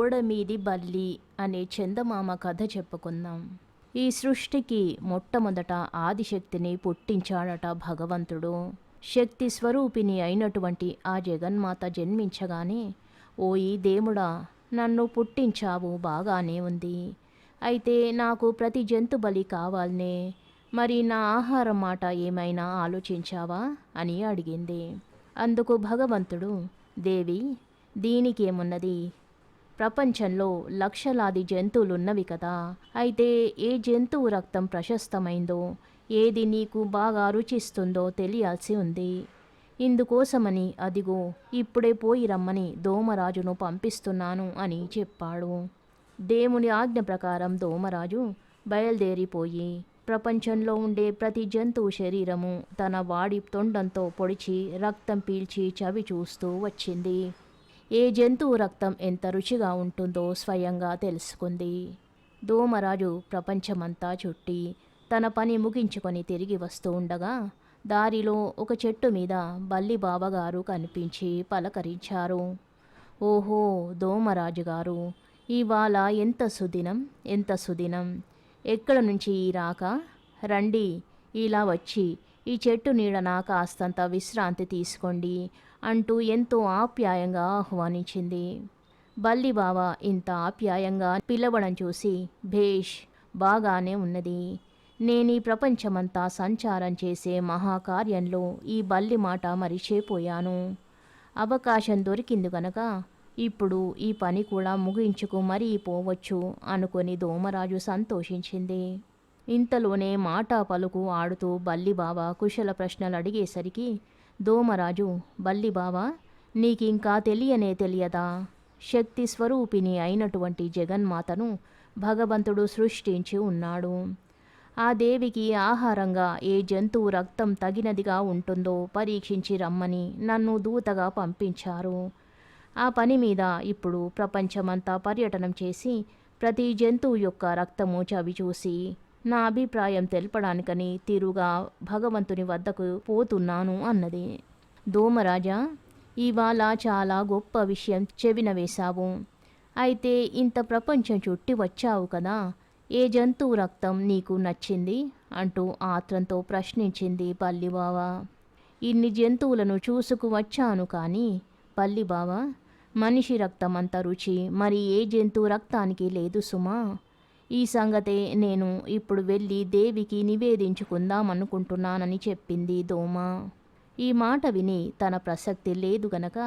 ఓడమీది బల్లి అనే చందమామ కథ చెప్పుకుందాం. ఈ సృష్టికి మొట్టమొదట ఆదిశక్తిని పుట్టించాడట భగవంతుడు. శక్తి స్వరూపిణి అయినటువంటి ఆ జగన్మాత జన్మించగానే, ఓయి దేవుడా, నన్ను పుట్టించావు, బాగానే ఉంది. అయితే నాకు ప్రతి జంతు బలి కావాలనే, మరి నా ఆహారం మాట ఏమైనా ఆలోచించావా అని అడిగింది. అందుకు భగవంతుడు, దేవి, దీనికేమున్నది, ప్రపంచంలో లక్షలాది జంతువులున్నవి కదా. అయితే ఏ జంతువు రక్తం ప్రశస్తమైందో, ఏది నీకు బాగా రుచిస్తుందో తెలియాల్సి ఉంది. ఇందుకోసమని అదిగో ఇప్పుడే పోయి రమ్మని దోమరాజును పంపిస్తున్నాను అని చెప్పాడు. దేవుని ఆజ్ఞ ప్రకారం దోమరాజు బయలుదేరిపోయి ప్రపంచంలో ఉండే ప్రతి జంతువు శరీరము తన వాడి తొండంతో పొడిచి రక్తం పీల్చి చవి చూస్తూ వచ్చింది. ఏ జంతువు రక్తం ఎంత రుచిగా ఉంటుందో స్వయంగా తెలుసుకుంది. దోమరాజు ప్రపంచమంతా చుట్టి తన పని ముగించుకొని తిరిగి వస్తూ ఉండగా దారిలో ఒక చెట్టు మీద బల్లి బావగారు కనిపించి పలకరించారు. ఓహో దోమరాజు గారు, ఇవాళ ఎంత సుదినం, ఎంత సుదినం. ఎక్కడ నుంచి ఈ రాక? రండి, ఇలా వచ్చి ఈ చెట్టు నీడన కాస్తంత విశ్రాంతి తీసుకోండి అంటూ ఎంతో ఆప్యాయంగా ఆహ్వానించింది. బల్లిబావ ఇంత ఆప్యాయంగా పిలవడం చూసి, భేష్, బాగానే ఉన్నది. నేనీ ప్రపంచమంతా సంచారం చేసే మహాకార్యంలో ఈ బల్లి మాట మరిచిపోయాను. అవకాశం దొరికింది గనక ఇప్పుడు ఈ పని కూడా ముగించుకు మరీ పోవచ్చు అనుకొని దోమరాజు సంతోషించింది. ఇంతలోనే మాటా పలుకు ఆడుతూ బల్లిబావ కుశల ప్రశ్నలు అడిగేసరికి దోమరాజు, బల్లిబావ, నీకింకా తెలియదా, శక్తి స్వరూపిణి అయినటువంటి జగన్మాతను భగవంతుడు సృష్టించి ఉన్నాడు. ఆ దేవికి ఆహారంగా ఏ జంతువు రక్తం తగినదిగా ఉంటుందో పరీక్షించి రమ్మని నన్ను దూతగా పంపించారు. ఆ పని మీద ఇప్పుడు ప్రపంచమంతా పర్యటనం చేసి ప్రతి జంతువు యొక్క రక్తము చవి చూసి నా అభిప్రాయం తెలపడానికని తిరుగా భగవంతుని వద్దకు పోతున్నాను అన్నది. దోమరాజా, ఇవాళ చాలా గొప్ప విషయం చెవిన వేశావు. అయితే ఇంత ప్రపంచం చుట్టి వచ్చావు కదా, ఏ జంతువు రక్తం నీకు నచ్చింది అంటూ ఆత్రంతో ప్రశ్నించింది బల్లిబావ. ఇన్ని జంతువులను చూసుకు వచ్చాను కానీ బల్లిబావ, మనిషి రక్తం అంత రుచి మరి ఏ జంతువు రక్తానికి లేదు సుమా. ఈ సంగతే నేను ఇప్పుడు వెళ్ళి దేవికి నివేదించుకుందామనుకుంటున్నానని చెప్పింది దోమ. ఈ మాట విని తన ప్రసక్తి లేదు గనక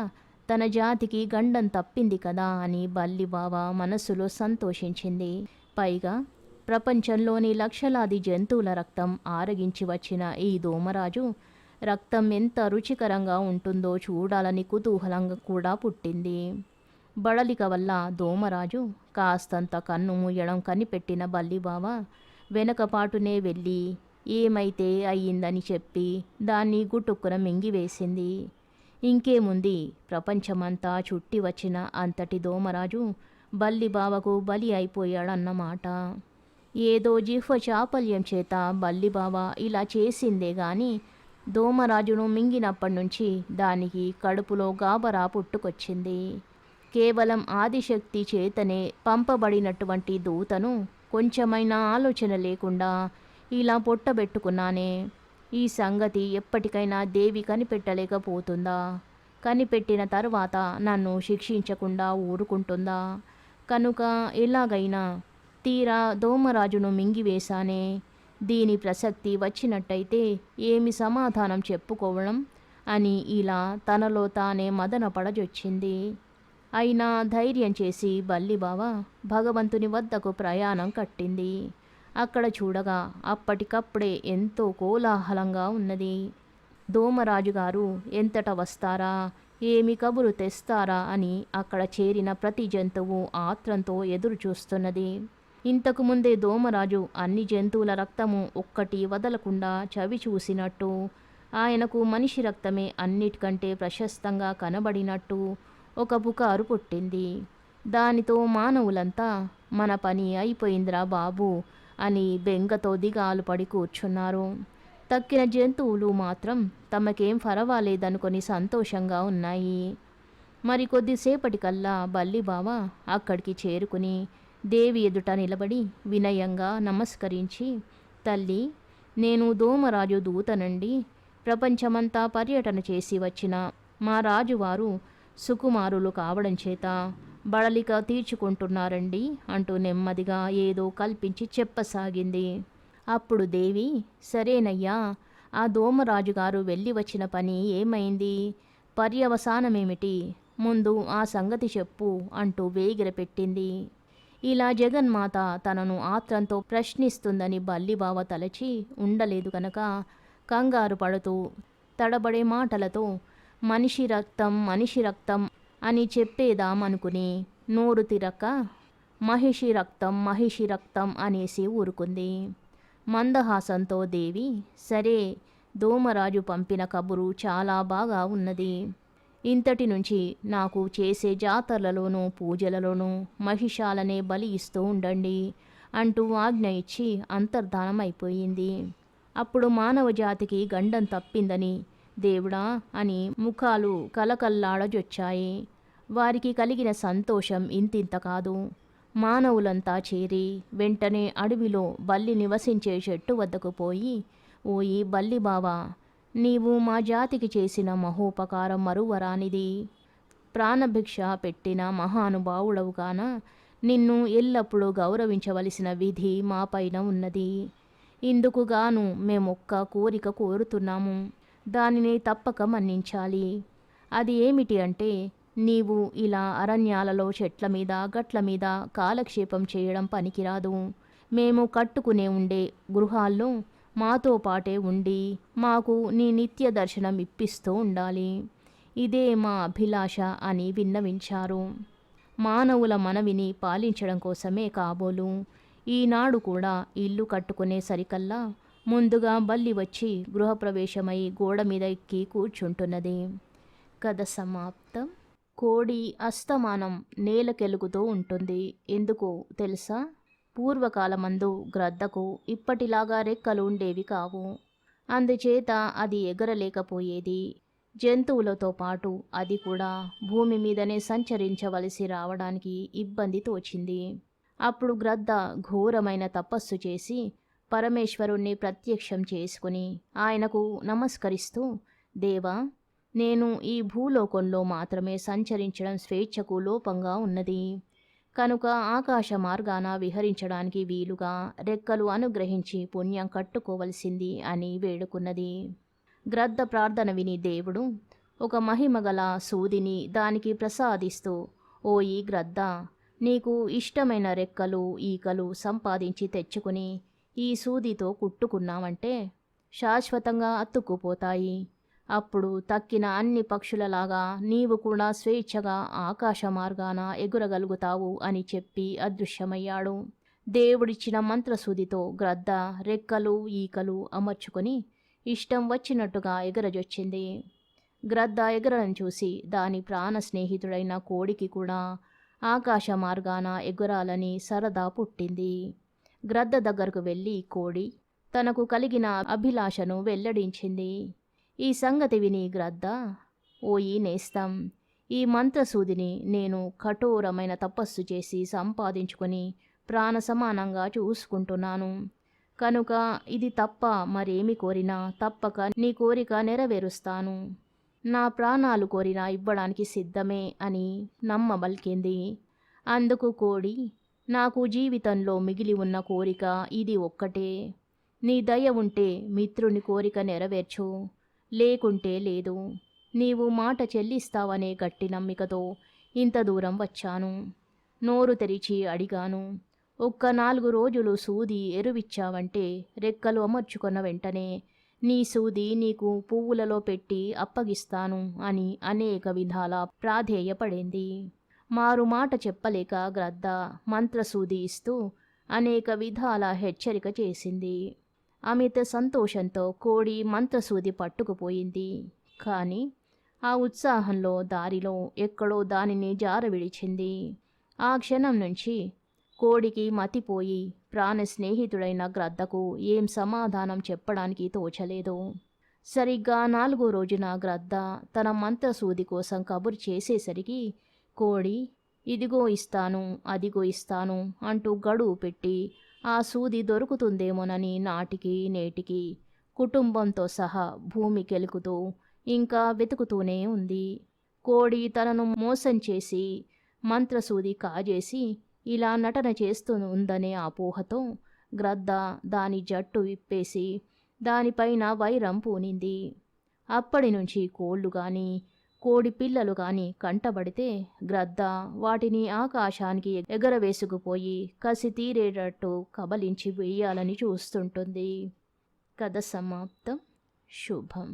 తన జాతికి గండం తప్పింది కదా అని బల్లిబావ మనస్సులో సంతోషించింది. పైగా ప్రపంచంలోని లక్షలాది జంతువుల రక్తం ఆరగించి వచ్చిన ఈ దోమరాజు రక్తం ఎంత రుచికరంగా ఉంటుందో చూడాలని కుతూహలంగా కూడా పుట్టింది. బడలిక వల్ల దోమరాజు కాస్తంత కన్ను మూయడం కనిపెట్టిన బల్లిబావ వెనకపాటునే వెళ్ళి ఏమైతే అయ్యిందని చెప్పి దాన్ని గుటుక్కున మింగివేసింది. ఇంకేముంది, ప్రపంచమంతా చుట్టి వచ్చిన అంతటి దోమరాజు బల్లిబావకు బలి అయిపోయాడన్నమాట. ఏదో జిహ్వ చాపల్యం చేత బల్లిబావ ఇలా చేసిందే గాని దోమరాజును మింగినప్పటి నుంచి దానికి కడుపులో గాబరా పుట్టుకొచ్చింది. కేవలం ఆదిశక్తి చేతనే పంపబడినటువంటి దూతను కొంచెమైనా ఆలోచన లేకుండా ఇలా పొట్టబెట్టుకున్నానే. ఈ సంగతి ఎప్పటికైనా దేవి కనిపెట్టలేకపోతుందా? కనిపెట్టిన తర్వాత నన్ను శిక్షించకుండా ఊరుకుంటుందా? కనుక ఎలాగైనా తీరా దోమరాజును మింగివేశానే. దీని ప్రసక్తి వచ్చినట్టయితే ఏమి సమాధానం చెప్పుకోవడం అని ఇలా తనలో తానే మదన పడజొచ్చింది. అయినా ధైర్యం చేసి బల్లిబావ భగవంతుని వద్దకు ప్రయాణం కట్టింది. అక్కడ చూడగా అప్పటికప్పుడే ఎంతో కోలాహలంగా ఉన్నది. దోమరాజుగారు ఎంతట వస్తారా, ఏమి కబురు తెస్తారా అని అక్కడ చేరిన ప్రతి జంతువు ఆత్రంతో ఎదురు చూస్తున్నది. ఇంతకు ముందే దోమరాజు అన్ని జంతువుల రక్తము ఒక్కటి వదలకుండా చవి చూసినట్టు, ఆయనకు మనిషి రక్తమే అన్నిటికంటే ప్రశస్తంగా కనబడినట్టు ఒక పుకారు పుట్టింది. దానితో మానవులంతా మన పని అయిపోయిందిరా బాబు అని బెంగతో దిగాలు పడి కూర్చున్నారు. తక్కిన జంతువులు మాత్రం తమకేం పర్వాలేదనుకొని సంతోషంగా ఉన్నాయి. మరికొద్దిసేపటికల్లా బల్లిబావ అక్కడికి చేరుకుని దేవి ఎదుట నిలబడి వినయంగా నమస్కరించి, తల్లి, నేను దోమరాజు దూతనండి. ప్రపంచమంతా పర్యటన చేసి వచ్చిన మా రాజువారు సుకుమారులు కావడం చేత బడలిక తీర్చుకుంటున్నారండి అంటూ నెమ్మదిగా ఏదో కల్పించి చెప్పసాగింది. అప్పుడు దేవి, సరేనయ్యా, ఆ దోమరాజుగారు వెళ్ళి వచ్చిన పని ఏమైంది? పర్యవసానమేమిటి? ముందు ఆ సంగతి చెప్పు అంటూ వేగిరపెట్టింది. ఇలా జగన్మాత తనను ఆత్రంతో ప్రశ్నిస్తుందని బల్లిబావ తలచి ఉండలేదు కనుక కంగారు పడుతూ తడబడే మాటలతో మనిషి రక్తం మనిషి రక్తం అని చెప్పేదామనుకుని నోరు తిరక్క మహిషి రక్తం మహిషి రక్తం అనేసి ఊరుకుంది. మందహాసంతో దేవి, సరే, దోమరాజు పంపిన కబురు చాలా బాగా ఉన్నది. ఇంతటి నుంచి నాకు చేసే జాతరలలోనూ పూజలలోనూ మహిషాలనే బలి ఇస్తూ ఉండండి అంటూ ఆజ్ఞ ఇచ్చి అంతర్ధానమైపోయింది. అప్పుడు మానవ జాతికి గండం తప్పిందని దేవుడా అని ముఖాలు కలకల్లాడజొచ్చాయి. వారికి కలిగిన సంతోషం ఇంతింత కాదు. మానవులంతా చేరి వెంటనే అడవిలో బల్లి నివసించే చెట్టు వద్దకు పోయి, ఓయి బల్లిబావా, నీవు మా జాతికి చేసిన మహోపకారం మరువరానిది. ప్రాణభిక్ష పెట్టిన మహానుభావుడవు కాన నిన్ను ఎల్లప్పుడూ గౌరవించవలసిన విధి మాపైన ఉన్నది. ఇందుకుగాను మేమొక్క కోరిక కోరుతున్నాము. దానిని తప్పక మన్నించాలి. అది ఏమిటి అంటే, నీవు ఇలా అరణ్యాలలో చెట్ల మీద గట్ల మీద కాలక్షేపం చేయడం పనికిరాదు. మేము కట్టుకునే ఉండే గృహాల్లో మాతో పాటే ఉండి మాకు నీ నిత్య దర్శనం ఇప్పిస్తూ ఉండాలి. ఇదే మా అభిలాష అని విన్నవించారు. మానవుల మనవిని పాలించడం కోసమే కాబోలు ఈనాడు కూడా ఇల్లు కట్టుకునే సరికల్లా ముందుగా బల్లి వచ్చి గృహప్రవేశమై గోడ మీద ఎక్కి కూర్చుంటున్నది. కథ సమాప్తం. కోడి అస్తమానం నేలకెలుగుతూ ఉంటుంది. ఎందుకు తెలుసా? పూర్వకాలమందు గ్రద్దకు ఇప్పటిలాగా రెక్కలు ఉండేవి కావు. అందుచేత అది ఎగరలేకపోయేది. జంతువులతో పాటు అది కూడా భూమి మీదనే సంచరించవలసి రావడానికి ఇబ్బంది తోచింది. అప్పుడు గ్రద్ద ఘోరమైన తపస్సు చేసి పరమేశ్వరుణ్ణి ప్రత్యక్షం చేసుకుని ఆయనకు నమస్కరిస్తూ, దేవా, నేను ఈ భూలోకంలో మాత్రమే సంచరించడం స్వేచ్ఛకు లోపంగా ఉన్నది. కనుక ఆకాశ మార్గాన విహరించడానికి వీలుగా రెక్కలు అనుగ్రహించి పుణ్యం కట్టుకోవలసింది అని వేడుకున్నది. గ్రద్ద ప్రార్థన విని దేవుడు ఒక మహిమగల సూదిని దానికి ప్రసాదిస్తూ, ఓయి గ్రద్ద, నీకు ఇష్టమైన రెక్కలు ఈకలు సంపాదించి తెచ్చుకుని ఈ సూదితో కుట్టుకున్నామంటే శాశ్వతంగా అతుక్కుపోతాయి. అప్పుడు తక్కిన అన్ని పక్షులలాగా నీవు కూడా స్వేచ్ఛగా ఆకాశ మార్గాన ఎగురగలుగుతావు అని చెప్పి అదృశ్యమయ్యాడు. దేవుడిచ్చిన మంత్రసూదితో గ్రద్ద రెక్కలు ఈకలు అమర్చుకొని ఇష్టం వచ్చినట్టుగా ఎగరజొచ్చింది. గ్రద్ద ఎగరను చూసి దాని ప్రాణ స్నేహితుడైన కోడికి కూడా ఆకాశ మార్గాన ఎగురాలని సరదా పుట్టింది. గ్రద్ద దగ్గరకు వెళ్ళి కోడి తనకు కలిగిన అభిలాషను వెల్లడించింది. ఈ సంగతి విని గ్రద్ద, ఓయి నేస్తం, ఈ మంత్రసూదిని నేను కఠోరమైన తపస్సు చేసి సంపాదించుకొని ప్రాణ సమానంగా చూసుకుంటున్నాను. కనుక ఇది తప్ప మరేమి కోరినా తప్పక నీ కోరిక నెరవేరుస్తాను. నా ప్రాణాలు కోరినా ఇవ్వడానికి సిద్ధమే అని నమ్మబలికింది. అందుకు కోడి, నాకు జీవితంలో మిగిలి ఉన్న కోరిక ఇది ఒక్కటే. నీ దయ ఉంటే మిత్రుని కోరిక నెరవేర్చు, లేకుంటే లేదు. నీవు మాట చెల్లిస్తావనే గట్టి నమ్మికతో ఇంత దూరం వచ్చాను. నోరు తెరిచి అడిగాను. ఒక్క 4 రోజులు సూది ఎరువిచ్చావంటే రెక్కలు అమర్చుకున్న వెంటనే నీ సూది నీకు పువ్వులలో పెట్టి అప్పగిస్తాను అని అనేక విధాల ప్రాధేయపడింది. మారు మాట చెప్పలేక గ్రద్ద మంత్రసూది ఇస్తూ అనేక విధాల హెచ్చరిక చేసింది. అమిత సంతోషంతో కోడి మంత్రసూది పట్టుకుపోయింది. కానీ ఆ ఉత్సాహంలో దారిలో ఎక్కడో దానిని జార విడిచింది. ఆ క్షణం నుంచి కోడికి మతిపోయి ప్రాణ స్నేహితుడైన గ్రద్దకు ఏం సమాధానం చెప్పడానికి తోచలేదు. సరిగ్గా 4వ రోజున గ్రద్ద తన మంత్రసూది కోసం కబురు చేసేసరికి కోడి ఇదిగో ఇస్తాను, అదిగో ఇస్తాను అంటూ గడువు పెట్టి ఆ సూది దొరుకుతుందేమోనని నాటికి నేటికి కుటుంబంతో సహా భూమికెలుకుతూ ఇంకా వెతుకుతూనే ఉంది. కోడి తనను మోసం చేసి మంత్రసూది కాజేసి ఇలా నటన చేస్తూ ఉందనే అపోహతో గ్రద్ద దాని జట్టు విప్పేసి దానిపైన వైరం పూనింది. అప్పటి నుంచి కోళ్ళు గాని కోడి పిల్లలు గాని కంటబడితే గ్రద్ద వాటిని ఆకాశానికి ఎగరవేసుకుపోయి కసి తీరేటట్టు కబలించి వేయాలని చూస్తుంటుంది. కథ సమాప్తం. శుభం.